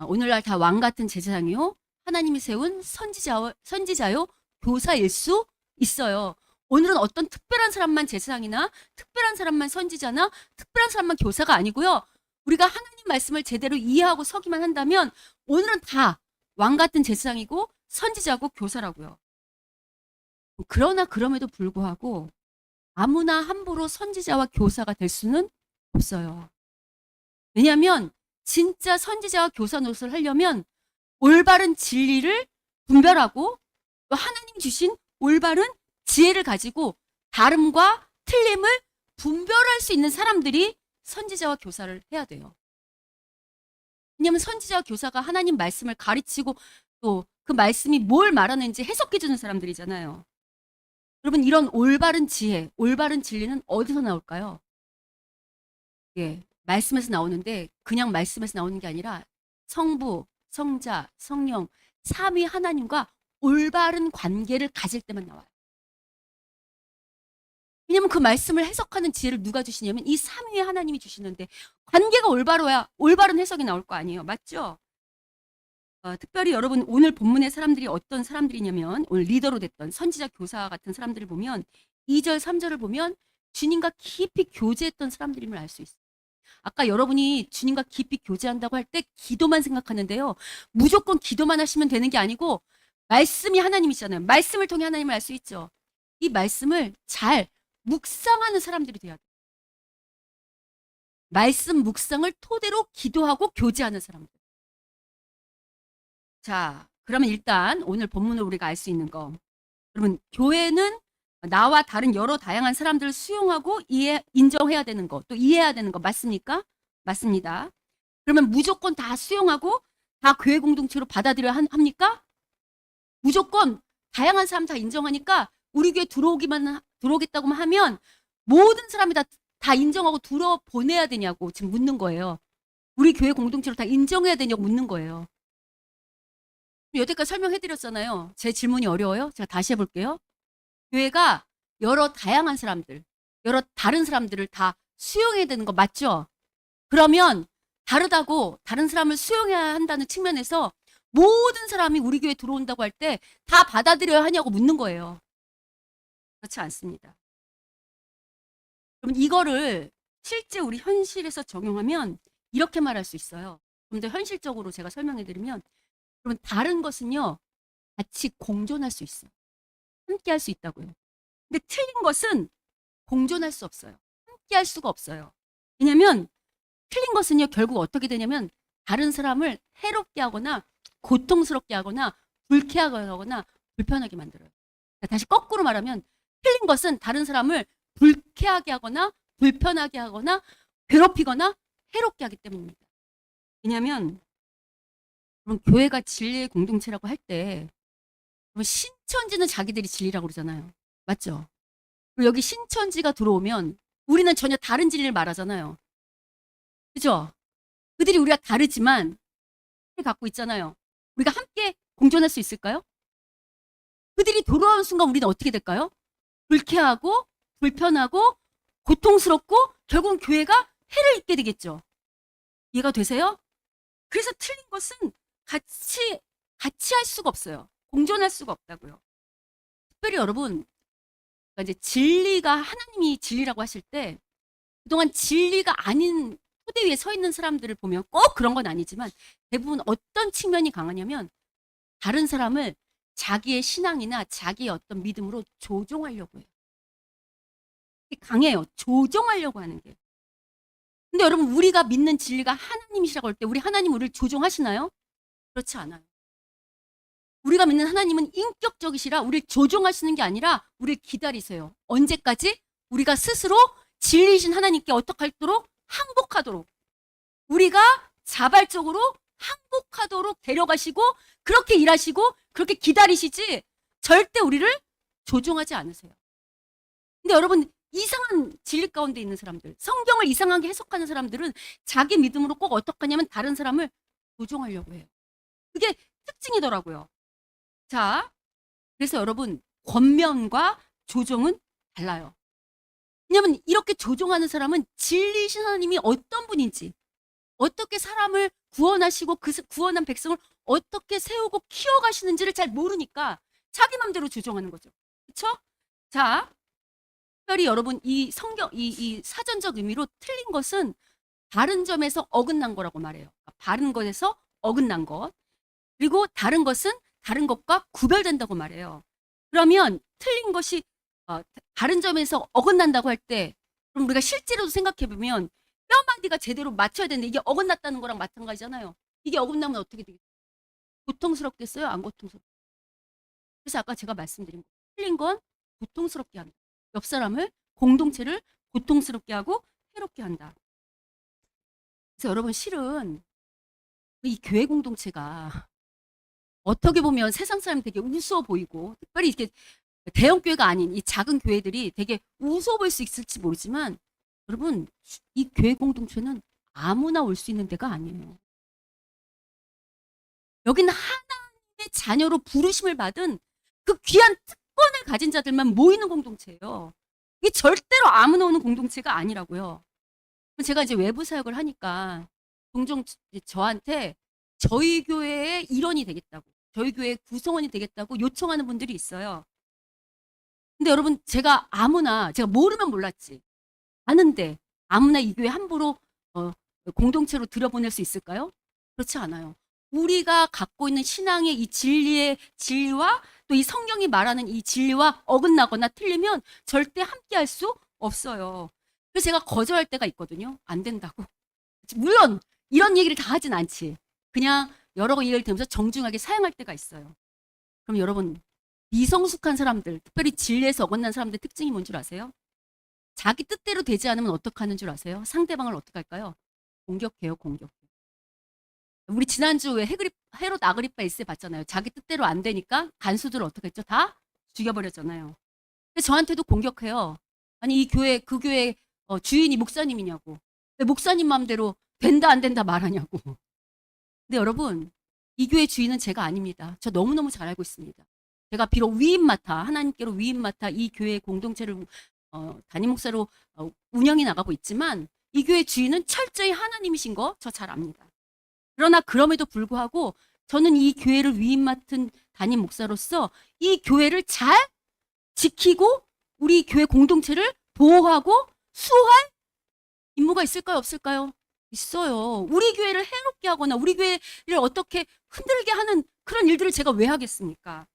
오늘날 다 왕 같은 제사장이요 하나님이 세운 선지자요 교사일 수 있어요. 오늘은 어떤 특별한 사람만 제사장이나 특별한 사람만 선지자나 특별한 사람만 교사가 아니고요. 우리가 하나님 말씀을 제대로 이해하고 서기만 한다면 오늘은 다 왕 같은 제사장이고 선지자고 교사라고요. 그러나 그럼에도 불구하고 아무나 함부로 선지자와 교사가 될 수는 없어요. 왜냐하면 진짜 선지자와 교사 노릇을 하려면 올바른 진리를 분별하고 또 하나님 주신 올바른 지혜를 가지고 다름과 틀림을 분별할 수 있는 사람들이 선지자와 교사를 해야 돼요. 왜냐하면 선지자와 교사가 하나님 말씀을 가르치고 또 그 말씀이 뭘 말하는지 해석해 주는 사람들이잖아요. 여러분, 이런 올바른 지혜, 올바른 진리는 어디서 나올까요? 예, 말씀에서 나오는데 그냥 말씀에서 나오는 게 아니라 성부, 성자, 성령, 삼위 하나님과 올바른 관계를 가질 때만 나와요. 왜냐면 그 말씀을 해석하는 지혜를 누가 주시냐면 이 삼위의 하나님이 주시는데 관계가 올바로야 올바른 해석이 나올 거 아니에요. 맞죠? 특별히 여러분 오늘 본문의 사람들이 어떤 사람들이냐면 오늘 리더로 됐던 선지자 교사 같은 사람들을 보면 2절, 3절을 보면 주님과 깊이 교제했던 사람들임을 알 수 있어요. 아까 여러분이 주님과 깊이 교제한다고 할 때 기도만 생각하는데요. 무조건 기도만 하시면 되는 게 아니고 말씀이 하나님이잖아요. 말씀을 통해 하나님을 알 수 있죠. 이 말씀을 잘 묵상하는 사람들이 돼야 돼요. 말씀 묵상을 토대로 기도하고 교제하는 사람들. 자, 그러면 일단 오늘 본문으로 우리가 알 수 있는 거. 여러분, 교회는 나와 다른 여러 다양한 사람들을 수용하고 인정해야 되는 거, 또 이해해야 되는 거 맞습니까? 맞습니다. 그러면 무조건 다 수용하고 다 교회 공동체로 받아들여야 합니까? 무조건 다양한 사람 다 인정하니까 우리 교회 들어오겠다고만 하면 모든 사람이 다 인정하고 들어보내야 되냐고 지금 묻는 거예요. 우리 교회 공동체로 다 인정해야 되냐고 묻는 거예요. 여태까지 설명해드렸잖아요. 제 질문이 어려워요? 제가 다시 해볼게요. 교회가 여러 다양한 사람들, 여러 다른 사람들을 다 수용해야 되는 거 맞죠? 그러면 다르다고 다른 사람을 수용해야 한다는 측면에서 모든 사람이 우리 교회에 들어온다고 할 때 다 받아들여야 하냐고 묻는 거예요. 그렇지 않습니다. 그럼 이거를 실제 우리 현실에서 적용하면 이렇게 말할 수 있어요. 좀 더 현실적으로 제가 설명해드리면 그러면 다른 것은요 같이 공존할 수 있어요. 함께 할 수 있다고요. 근데 틀린 것은 공존할 수 없어요. 함께 할 수가 없어요. 왜냐하면 틀린 것은요 결국 어떻게 되냐면 다른 사람을 해롭게 하거나 고통스럽게 하거나 불쾌하게 하거나 불편하게 만들어요. 다시 거꾸로 말하면 틀린 것은 다른 사람을 불쾌하게 하거나 불편하게 하거나 괴롭히거나 해롭게 하기 때문입니다. 왜냐하면 교회가 진리의 공동체라고 할 때 신천지는 자기들이 진리라고 그러잖아요. 맞죠? 그리고 여기 신천지가 들어오면 우리는 전혀 다른 진리를 말하잖아요. 그죠? 그들이 우리가 다르지만 갖고 있잖아요. 우리가 함께 공존할 수 있을까요? 그들이 돌아오는 순간 우리는 어떻게 될까요? 불쾌하고 불편하고 고통스럽고 결국은 교회가 해를 입게 되겠죠. 이해가 되세요? 그래서 틀린 것은 같이 할 수가 없어요. 공존할 수가 없다고요. 특별히 여러분, 이제 진리가 하나님이 진리라고 하실 때 그동안 진리가 아닌 토대 위에 서 있는 사람들을 보면 꼭 그런 건 아니지만 대부분 어떤 측면이 강하냐면 다른 사람을 자기의 신앙이나 자기의 어떤 믿음으로 조종하려고 해요. 강해요. 조종하려고 하는 게. 근데 여러분 우리가 믿는 진리가 하나님이시라고 할 때 우리 하나님 우리를 조종하시나요? 그렇지 않아요. 우리가 믿는 하나님은 인격적이시라 우리를 조종하시는 게 아니라 우리를 기다리세요. 언제까지? 우리가 스스로 진리이신 하나님께 어떻게 하도록? 항복하도록. 우리가 자발적으로 항복하도록 데려가시고 그렇게 일하시고 그렇게 기다리시지 절대 우리를 조종하지 않으세요. 근데 여러분 이상한 진리 가운데 있는 사람들, 성경을 이상하게 해석하는 사람들은 자기 믿음으로 꼭 어떻게 하냐면 다른 사람을 조종하려고 해요. 그게 특징이더라고요. 자, 그래서 여러분 권면과 조종은 달라요. 왜냐하면 이렇게 조종하는 사람은 진리이신 하나님이 어떤 분인지 어떻게 사람을 구원하시고 그 구원한 백성을 어떻게 세우고 키워가시는지를 잘 모르니까 자기 맘대로 조종하는 거죠. 그렇죠? 자, 특별히 여러분 이 성경 이 사전적 의미로 틀린 것은 바른 점에서 어긋난 거라고 말해요. 바른 것에서 어긋난 것. 그리고 다른 것은 다른 것과 구별된다고 말해요. 그러면 틀린 것이 바른 점에서 어긋난다고 할 때 그럼 우리가 실제로도 생각해 보면 뼈마디가 제대로 맞춰야 되는데 이게 어긋났다는 거랑 마찬가지잖아요. 이게 어긋나면 어떻게 되겠어요? 고통스럽겠어요? 안 고통스럽겠어요? 그래서 아까 제가 말씀드린 거 틀린 건 고통스럽게 한다. 옆 사람을 공동체를 고통스럽게 하고 해롭게 한다. 그래서 여러분 실은 이 교회 공동체가 어떻게 보면 세상 사람이 되게 우스워 보이고 특별히 이렇게 대형 교회가 아닌 이 작은 교회들이 되게 우스워 보일 수 있을지 모르지만 여러분 이 교회 공동체는 아무나 올 수 있는 데가 아니에요. 여기는 하나님의 자녀로 부르심을 받은 그 귀한 특권을 가진 자들만 모이는 공동체예요. 이게 절대로 아무나 오는 공동체가 아니라고요. 제가 이제 외부 사역을 하니까 종종 저한테 저희 교회의 일원이 되겠다고, 저희 교회 구성원이 되겠다고 요청하는 분들이 있어요. 근데 여러분 제가 모르면 몰랐지. 아는데 아무나 이 교회 함부로 공동체로 들여보낼 수 있을까요? 그렇지 않아요. 우리가 갖고 있는 신앙의 이 진리와 또 이 성경이 말하는 이 진리와 어긋나거나 틀리면 절대 함께 할 수 없어요. 그래서 제가 거절할 때가 있거든요. 안 된다고. 물론 이런 얘기를 다 하진 않지. 그냥 여러 가지 얘기를 들으면서 정중하게 사용할 때가 있어요. 그럼 여러분 미성숙한 사람들, 특별히 진리에서 어긋난 사람들의 특징이 뭔 줄 아세요? 자기 뜻대로 되지 않으면 어떻게 하는 줄 아세요? 상대방을 어떻게 할까요? 공격해요, 공격. 우리 지난주 왜 헤롯 아그리파 1세 봤잖아요. 자기 뜻대로 안 되니까 간수들을 어떻게 했죠? 다 죽여버렸잖아요. 근데 저한테도 공격해요. 아니 이 교회 그 교회 주인이 목사님이냐고. 왜 목사님 마음대로 된다 안 된다 말하냐고. 근데 여러분 이 교회 주인은 제가 아닙니다. 저 너무너무 잘 알고 있습니다. 제가 비록 하나님께로 위임 맡아 이 교회 공동체를 담임 목사로 운영해 나가고 있지만 이 교회 주인은 철저히 하나님이신 거 저 잘 압니다. 그러나 그럼에도 불구하고 저는 이 교회를 위임 맡은 담임 목사로서 이 교회를 잘 지키고 우리 교회 공동체를 보호하고 수호할 임무가 있을까요? 없을까요? 있어요. 우리 교회를 해롭게 하거나 우리 교회를 어떻게 흔들게 하는 그런 일들을 제가 왜 하겠습니까?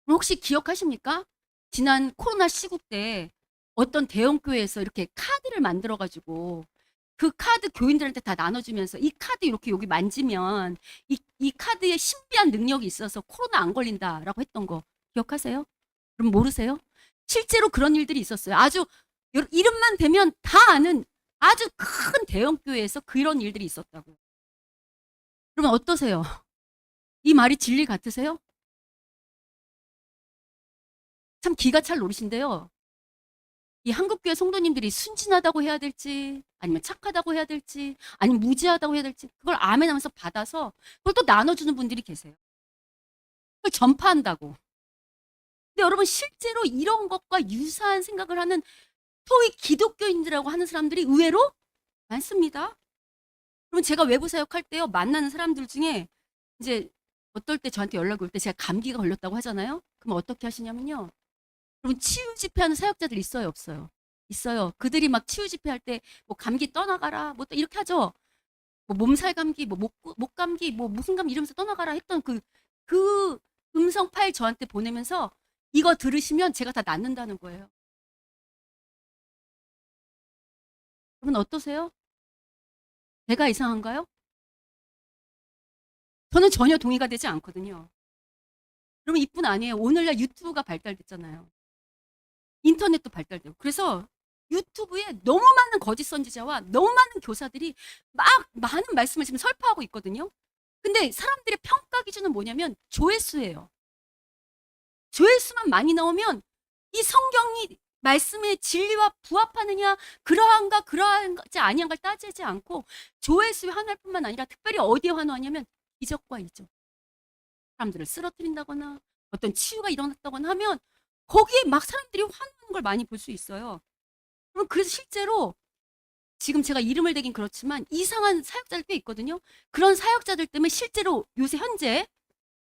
혹시 기억하십니까? 지난 코로나 시국 때 어떤 대형 교회에서 이렇게 카드를 만들어가지고 그 카드 교인들한테 다 나눠주면서 이 카드 이렇게 여기 만지면 이 카드에 신비한 능력이 있어서 코로나 안 걸린다라고 했던 거 기억하세요? 그럼 모르세요? 실제로 그런 일들이 있었어요. 아주 이름만 대면 다 아는 아주 큰 대형 교회에서 그런 일들이 있었다고요. 그러면 어떠세요? 이 말이 진리 같으세요? 참 기가 찰 노릇인데요. 이 한국교회 성도님들이 순진하다고 해야 될지 아니면 착하다고 해야 될지 아니면 무지하다고 해야 될지 그걸 아멘하면서 받아서 그걸 또 나눠주는 분들이 계세요. 그걸 전파한다고. 근데 여러분 실제로 이런 것과 유사한 생각을 하는 소위 기독교인들이라고 하는 사람들이 의외로 많습니다. 그럼 제가 외부 사역할 때요 만나는 사람들 중에 이제 어떨 때 저한테 연락이 올 때 제가 감기가 걸렸다고 하잖아요. 그럼 어떻게 하시냐면요. 그럼 치유 집회하는 사역자들 있어요, 없어요? 있어요. 그들이 막 치유 집회할 때 뭐 감기 떠나가라, 뭐 또 이렇게 하죠. 뭐 몸살 감기, 뭐 목 감기, 뭐 무슨 감기 이러면서 떠나가라 했던 그 음성 파일 저한테 보내면서 이거 들으시면 제가 다 낫는다는 거예요. 여러분 어떠세요? 제가 이상한가요? 저는 전혀 동의가 되지 않거든요. 여러분 이뿐 아니에요. 오늘날 유튜브가 발달됐잖아요. 인터넷도 발달되고. 그래서 유튜브에 너무 많은 거짓 선지자와 너무 많은 교사들이 막 많은 말씀을 지금 설파하고 있거든요. 근데 사람들의 평가 기준은 뭐냐면 조회수예요. 조회수만 많이 나오면 이 성경이 말씀의 진리와 부합하느냐 그러한가 그러한지 아니한가를 따지지 않고 조회수에 환호할 뿐만 아니라 특별히 어디에 환호하냐면 기적과 이적. 사람들을 쓰러뜨린다거나 어떤 치유가 일어났다거나 하면 거기에 막 사람들이 환호하는 걸 많이 볼 수 있어요. 그럼 그래서 실제로 지금 제가 이름을 대긴 그렇지만 이상한 사역자들 꽤 있거든요. 그런 사역자들 때문에 실제로 요새 현재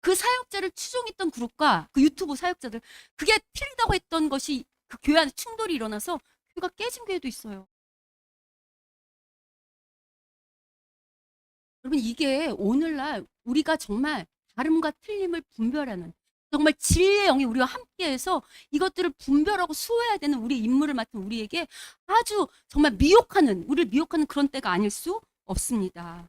그 사역자를 추종했던 그룹과 그 유튜브 사역자들 그게 틀리다고 했던 것이 그 교회 안에 충돌이 일어나서 교회가 깨진 교회도 있어요. 여러분 이게 오늘날 우리가 정말 다름과 틀림을 분별하는 정말 진리의 영이 우리와 함께해서 이것들을 분별하고 수호해야 되는 우리 임무를 맡은 우리에게 아주 정말 우리를 미혹하는 그런 때가 아닐 수 없습니다.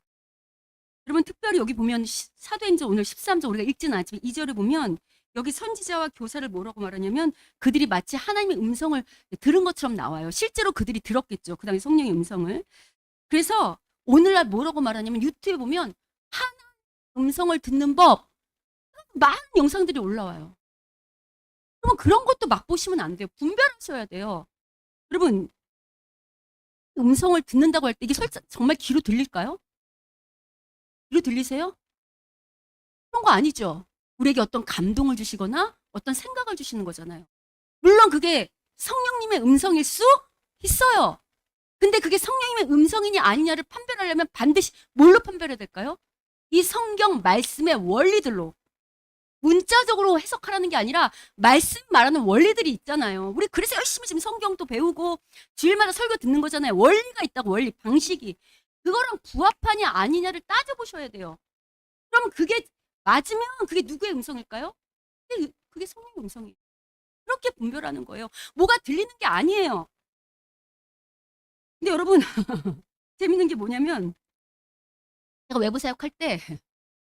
여러분 특별히 여기 보면 사도행전 오늘 13절 우리가 읽지는 않지만 2절에 보면 여기 선지자와 교사를 뭐라고 말하냐면 그들이 마치 하나님의 음성을 들은 것처럼 나와요. 실제로 그들이 들었겠죠. 그 당시 성령의 음성을. 그래서 오늘날 뭐라고 말하냐면 유튜브에 보면 하나님의 음성을 듣는 법 많은 영상들이 올라와요. 그러면 그런 것도 맛보시면 안 돼요. 분별하셔야 돼요. 여러분 음성을 듣는다고 할 때 이게 정말 귀로 들릴까요? 귀로 들리세요? 그런 거 아니죠. 우리에게 어떤 감동을 주시거나 어떤 생각을 주시는 거잖아요. 물론 그게 성령님의 음성일 수 있어요. 근데 그게 성령님의 음성이냐 아니냐를 판별하려면 반드시 뭘로 판별해야 될까요? 이 성경 말씀의 원리들로. 문자적으로 해석하라는 게 아니라 말씀 말하는 원리들이 있잖아요. 우리 그래서 열심히 지금 성경도 배우고 주일마다 설교 듣는 거잖아요. 원리가 있다고, 원리, 방식이. 그거랑 부합하냐 아니냐를 따져보셔야 돼요. 그럼 그게 맞으면 그게 누구의 음성일까요? 그게 성령의 음성이에요. 그렇게 분별하는 거예요. 뭐가 들리는 게 아니에요. 근데 여러분 재밌는 게 뭐냐면 제가 외부 사역할 때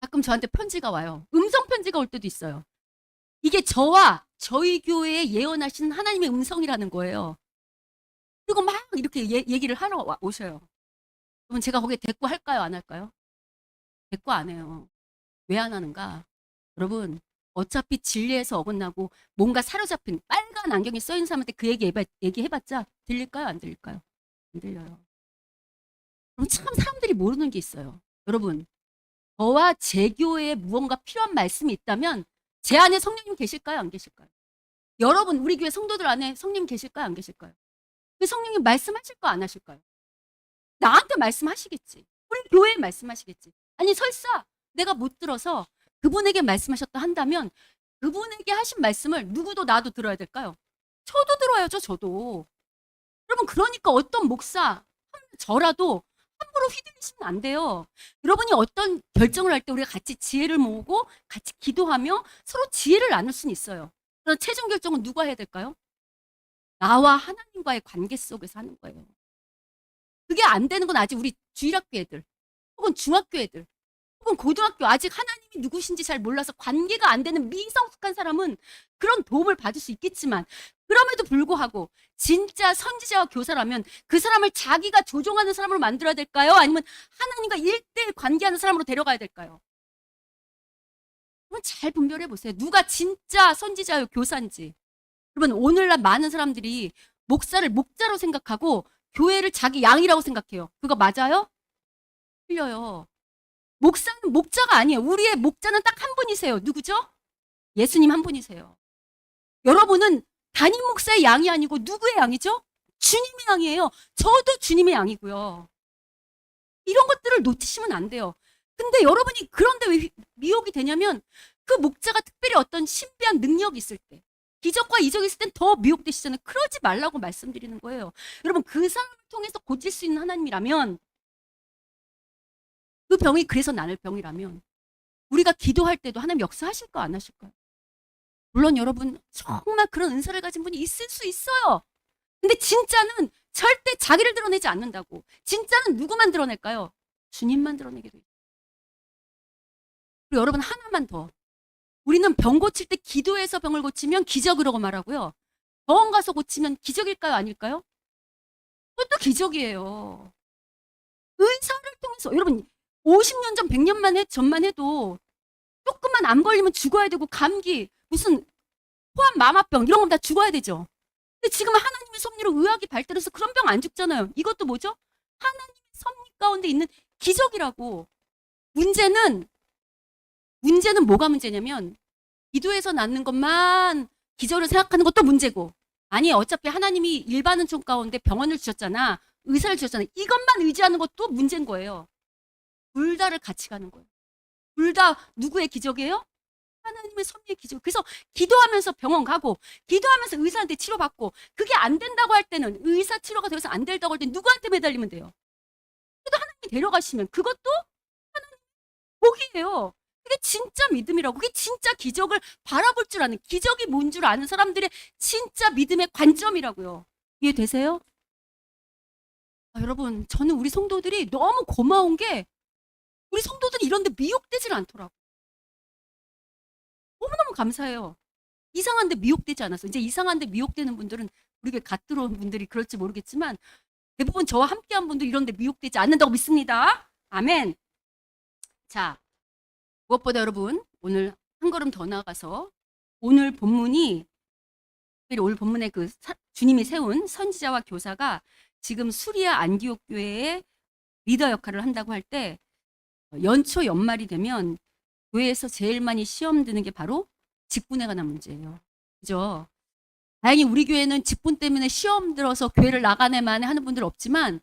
가끔 저한테 편지가 와요. 음성 편지가 올 때도 있어요. 이게 저와 저희 교회에 예언하신 하나님의 음성이라는 거예요. 그리고 막 이렇게 얘기를 하러 오셔요. 그러면 제가 거기에 대꾸할까요? 안 할까요? 대꾸 안 해요. 왜 안 하는가? 여러분 어차피 진리에서 어긋나고 뭔가 사로잡힌 빨간 안경이 써있는 사람한테 그 얘기해봤자 들릴까요? 안 들릴까요? 안 들려요. 그럼 참 사람들이 모르는 게 있어요. 여러분 저와 제 교회에 무언가 필요한 말씀이 있다면 제 안에 성령님 계실까요? 안 계실까요? 여러분 우리 교회 성도들 안에 성령님 계실까요? 안 계실까요? 그 성령님 말씀하실까 안 하실까요? 나한테 말씀하시겠지. 우리 교회에 말씀하시겠지. 아니 설사 내가 못 들어서 그분에게 말씀하셨다 한다면 그분에게 하신 말씀을 누구도 나도 들어야 될까요? 저도 들어야죠. 저도. 여러분 그러니까 어떤 목사 저라도 함부로 휘둘리시면 안 돼요. 여러분이 어떤 결정을 할 때 우리가 같이 지혜를 모으고 같이 기도하며 서로 지혜를 나눌 수는 있어요. 그런 최종 결정은 누가 해야 될까요? 나와 하나님과의 관계 속에서 하는 거예요. 그게 안 되는 건 아직 우리 주일학교 애들 혹은 중학교 애들 혹은 고등학교 아직 하나님이 누구신지 잘 몰라서 관계가 안 되는 미성숙한 사람은 그런 도움을 받을 수 있겠지만 그럼에도 불구하고 진짜 선지자와 교사라면 그 사람을 자기가 조종하는 사람으로 만들어야 될까요? 아니면 하나님과 1대1 관계하는 사람으로 데려가야 될까요? 그럼 잘 분별해 보세요. 누가 진짜 선지자요 교사인지. 여러분 오늘날 많은 사람들이 목사를 목자로 생각하고 교회를 자기 양이라고 생각해요. 그거 맞아요? 틀려요. 목사는 목자가 아니에요. 우리의 목자는 딱 한 분이세요. 누구죠? 예수님 한 분이세요. 여러분은 담임 목사의 양이 아니고 누구의 양이죠? 주님의 양이에요. 저도 주님의 양이고요. 이런 것들을 놓치시면 안 돼요. 근데 여러분이 그런데 왜 미혹이 되냐면 그 목자가 특별히 어떤 신비한 능력이 있을 때 기적과 이적이 있을 땐 더 미혹되시잖아요. 그러지 말라고 말씀드리는 거예요. 여러분 그 사람을 통해서 고칠 수 있는 하나님이라면 그 병이 그래서 나눌 병이라면 우리가 기도할 때도 하나님 역사하실까 안 하실까요? 물론 여러분 정말 그런 은사를 가진 분이 있을 수 있어요. 근데 진짜는 절대 자기를 드러내지 않는다고. 진짜는 누구만 드러낼까요? 주님만 드러내게 돼요. 그리고 여러분 하나만 더. 우리는 병 고칠 때 기도해서 병을 고치면 기적이라고 말하고요. 병원 가서 고치면 기적일까요? 아닐까요? 그것도 기적이에요. 의사를 통해서 여러분 50년 전 100년 전만 해도 조금만 안 걸리면 죽어야 되고 감기 무슨 포함 마마병 이런 건 다 죽어야 되죠. 근데 지금은 하나님의 섭리로 의학이 발달해서 그런 병 안 죽잖아요. 이것도 뭐죠? 하나님의 섭리 가운데 있는 기적이라고. 문제는 뭐가 문제냐면 기도해서 낫는 것만 기적을 생각하는 것도 문제고 아니 어차피 하나님이 일반은 총 가운데 병원을 주셨잖아. 의사를 주셨잖아. 이것만 의지하는 것도 문제인 거예요. 둘 다를 같이 가는 거예요. 둘 다 누구의 기적이에요? 하나님의 섭리의 기적. 그래서 기도하면서 병원 가고 기도하면서 의사한테 치료받고 그게 안 된다고 할 때는 의사 치료가 되어서 안 된다고 할 때는 누구한테 매달리면 돼요? 그래도 하나님이 데려가시면 그것도 하나님의 복이에요. 그게 진짜 믿음이라고. 그게 진짜 기적을 바라볼 줄 아는, 기적이 뭔 줄 아는 사람들의 진짜 믿음의 관점이라고요. 이해되세요? 여러분, 저는 우리 성도들이 너무 고마운 게 우리 성도들이 이런 데 미혹되질 않더라고요. 너무너무 감사해요. 이상한 데 미혹되지 않았어요. 이제 이상한 데 미혹되는 분들은 우리 교회 갓 들어온 분들이 그럴지 모르겠지만 대부분 저와 함께한 분들 이런 데 미혹되지 않는다고 믿습니다. 아멘. 자, 무엇보다 여러분, 오늘 한 걸음 더 나아가서 오늘 본문이, 오늘 본문에 그 주님이 세운 선지자와 교사가 지금 수리아 안디옥 교회의 리더 역할을 한다고 할 때 연초 연말이 되면 교회에서 제일 많이 시험 드는 게 바로 직분에 관한 문제예요. 그죠? 다행히 우리 교회는 직분 때문에 시험 들어서 교회를 나가네 마네 하는 분들 없지만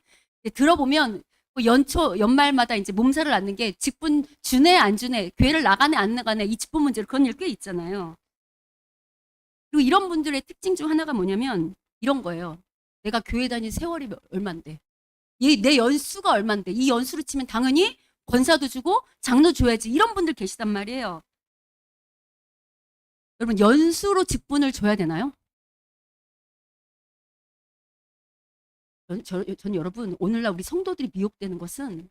들어보면 연초 연말마다 이제 몸살을 앓는 게 직분 주네 안 주네, 교회를 나가네 안 나가네, 이 직분 문제로 그런 일 꽤 있잖아요. 그리고 이런 분들의 특징 중 하나가 뭐냐면 이런 거예요. 내가 교회 다닌 세월이 얼만데, 내 연수가 얼만데, 이 연수로 치면 당연히 권사도 주고 장로 줘야지, 이런 분들 계시단 말이에요. 여러분, 연수로 직분을 줘야 되나요? 전 여러분, 오늘날 우리 성도들이 미혹되는 것은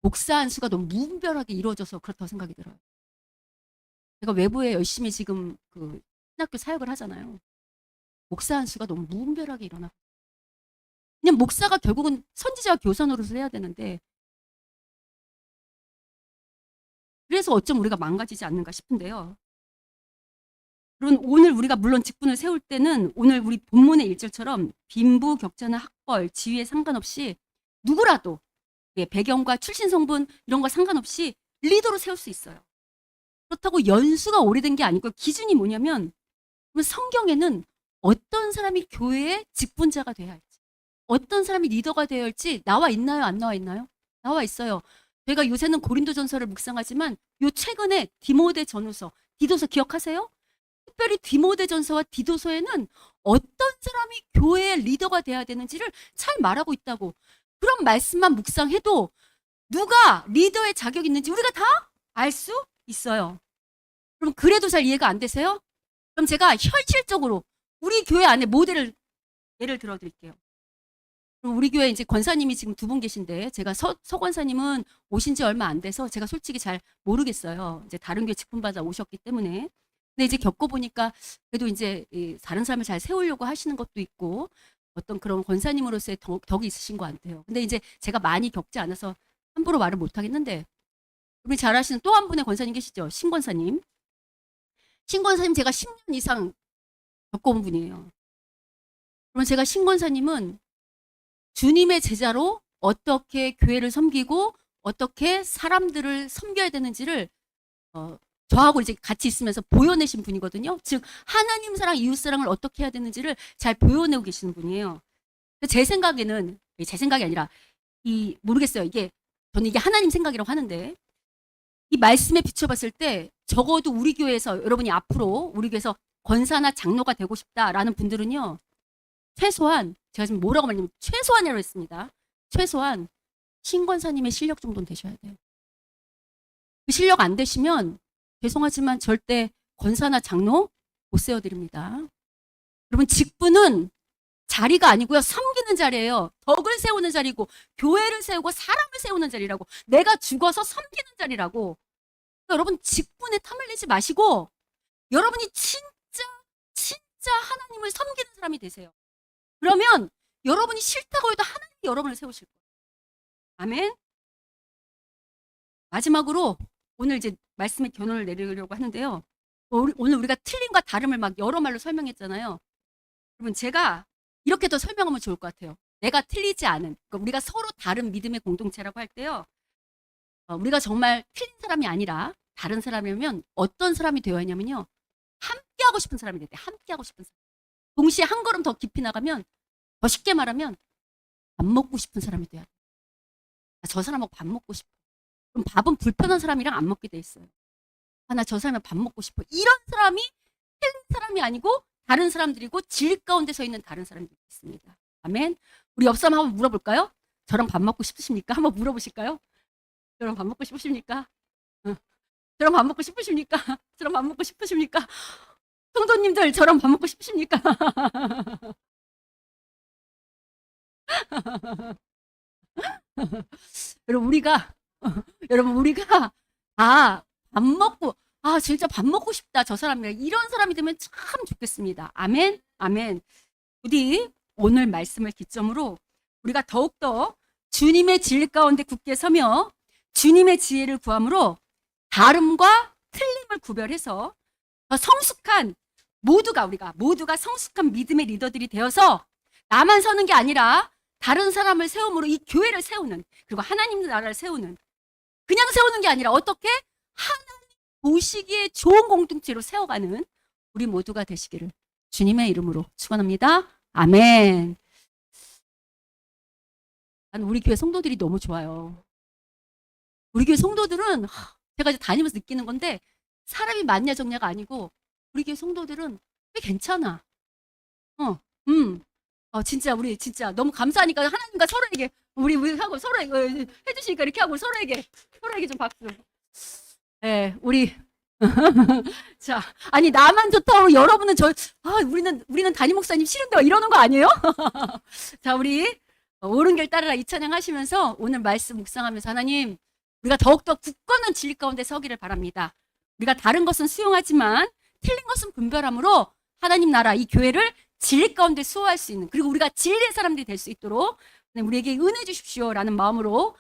목사 안수가 너무 무분별하게 이루어져서 그렇다고 생각이 들어요. 제가 외부에 열심히 지금 그 신학교 사역을 하잖아요. 목사 안수가 너무 무분별하게 일어나고, 그냥 목사가 결국은 선지자와 교사 노릇을 해야 되는데, 그래서 어쩜 우리가 망가지지 않는가 싶은데요. 그럼 오늘 우리가 물론 직분을 세울 때는 오늘 우리 본문의 1절처럼 빈부격차나 학벌, 지위에 상관없이 누구라도 배경과 출신 성분 이런 거 상관없이 리더로 세울 수 있어요. 그렇다고 연수가 오래된 게 아니고 기준이 뭐냐면 성경에는 어떤 사람이 교회의 직분자가 돼야 할지, 어떤 사람이 리더가 되어야 할지 나와 있나요? 안 나와 있나요? 나와 있어요. 제가 요새는 고린도전서를 묵상하지만 요 최근에 디모데전서, 디도서 기억하세요? 특별히 디모데전서와 디도서에는 어떤 사람이 교회의 리더가 돼야 되는지를 잘 말하고 있다고. 그런 말씀만 묵상해도 누가 리더의 자격이 있는지 우리가 다 알 수 있어요. 그럼 그래도 잘 이해가 안 되세요? 그럼 제가 현실적으로 우리 교회 안에 모델을 예를 들어 드릴게요. 우리 교회 이제 권사님이 지금 2분 계신데, 제가 서 권사님은 오신 지 얼마 안 돼서 제가 솔직히 잘 모르겠어요. 이제 다른 교회 직분받아 오셨기 때문에. 근데 이제 겪어보니까 그래도 이제 다른 사람을 잘 세우려고 하시는 것도 있고 어떤 그런 권사님으로서의 덕이 있으신 것 같아요. 근데 이제 제가 많이 겪지 않아서 함부로 말을 못 하겠는데, 우리 잘 아시는 또 한 분의 권사님 계시죠? 신권사님. 신권사님 제가 10년 이상 겪어본 분이에요. 그러면 제가 신권사님은 주님의 제자로 어떻게 교회를 섬기고 어떻게 사람들을 섬겨야 되는지를 저하고 이제 같이 있으면서 보여내신 분이거든요. 즉 하나님 사랑, 이웃 사랑을 어떻게 해야 되는지를 잘 보여내고 계시는 분이에요. 제 생각에는, 제 생각이 아니라 모르겠어요. 저는 이게 하나님 생각이라고 하는데, 이 말씀에 비춰봤을 때 적어도 우리 교회에서 여러분이 앞으로 우리 교회에서 권사나 장로가 되고 싶다라는 분들은요, 최소한 제가 지금 뭐라고 말하냐면 최소한이라고 했습니다. 최소한 신권사님의 실력 정도는 되셔야 돼요. 그 실력 안 되시면 죄송하지만 절대 권사나 장로 못 세워드립니다. 여러분, 직분은 자리가 아니고요, 섬기는 자리예요. 덕을 세우는 자리고 교회를 세우고 사람을 세우는 자리라고. 내가 죽어서 섬기는 자리라고. 그러니까 여러분, 직분에 탐을 내지 마시고 여러분이 진짜 하나님을 섬기는 사람이 되세요. 그러면 여러분이 싫다고 해도 하나님이 여러분을 세우실 거예요. 아멘. 마지막으로 오늘 이제 말씀의 결론을 내리려고 하는데요. 오늘 우리가 틀림과 다름을 막 여러 말로 설명했잖아요. 여러분, 제가 이렇게 더 설명하면 좋을 것 같아요. 내가 틀리지 않은, 그러니까 우리가 서로 다른 믿음의 공동체라고 할 때요, 우리가 정말 틀린 사람이 아니라 다른 사람이면 어떤 사람이 되어야 하냐면요, 함께하고 싶은 사람이 돼야 돼. 함께하고 싶은 사람. 동시에 한 걸음 더 깊이 나가면, 더 쉽게 말하면 밥 먹고 싶은 사람이 돼야 돼. 저 사람하고 밥 먹고 싶어. 그럼 밥은 불편한 사람이랑 안 먹게 돼 있어요. 나 저 사람이랑 밥 먹고 싶어. 이런 사람이 틀린 사람이 아니고 다른 사람들이고 질 가운데 서 있는 다른 사람들이 있습니다. 아멘. 우리 옆 사람 한번 물어볼까요? 저랑 밥 먹고 싶으십니까? 한번 물어보실까요? 저랑 밥 먹고 싶으십니까? 저랑 밥 먹고 싶으십니까? 저랑 밥 먹고 싶으십니까? 성도님들 저랑 밥 먹고 싶으십니까? 여러분 우리가 여러분 우리가 밥 먹고 진짜 밥 먹고 싶다 저 사람이랑 이런 사람이 되면 참 좋겠습니다. 아멘 아멘. 부디 오늘 말씀을 기점으로 우리가 더욱더 주님의 진리 가운데 굳게 서며 주님의 지혜를 구함으로 다름과 틀림을 구별해서 더 성숙한 우리가 모두가 성숙한 믿음의 리더들이 되어서 나만 서는 게 아니라 다른 사람을 세움으로 이 교회를 세우는, 그리고 하나님 나라를 세우는, 그냥 세우는 게 아니라 어떻게 하나님 보시기에 좋은 공동체로 세워가는 우리 모두가 되시기를 주님의 이름으로 축원합니다. 아멘. 난 우리 교회 성도들이 너무 좋아요. 우리 교회 성도들은 제가 이제 다니면서 느끼는 건데 사람이 많냐 적냐가 아니고 우리 교회 성도들은 꽤 괜찮아. 진짜 우리 진짜 너무 감사하니까 하나님과 서로에게 우리 하고 서로 해주시니까 이렇게 하고 서로에게 좀 박수. 네, 우리 자, 아니 나만 좋다고 여러분은 우리는 담임 목사님 싫은데 이러는 거 아니에요? 자, 우리 옳은 길 따르라 이 찬양 하시면서 오늘 말씀 묵상하면서 하나님 우리가 더욱더 굳건한 진리 가운데 서기를 바랍니다. 우리가 다른 것은 수용하지만 틀린 것은 분별함으로 하나님 나라 이 교회를 진리 가운데 수호할 수 있는, 그리고 우리가 진리의 사람들이 될 수 있도록 우리에게 은혜 주십시오라는 마음으로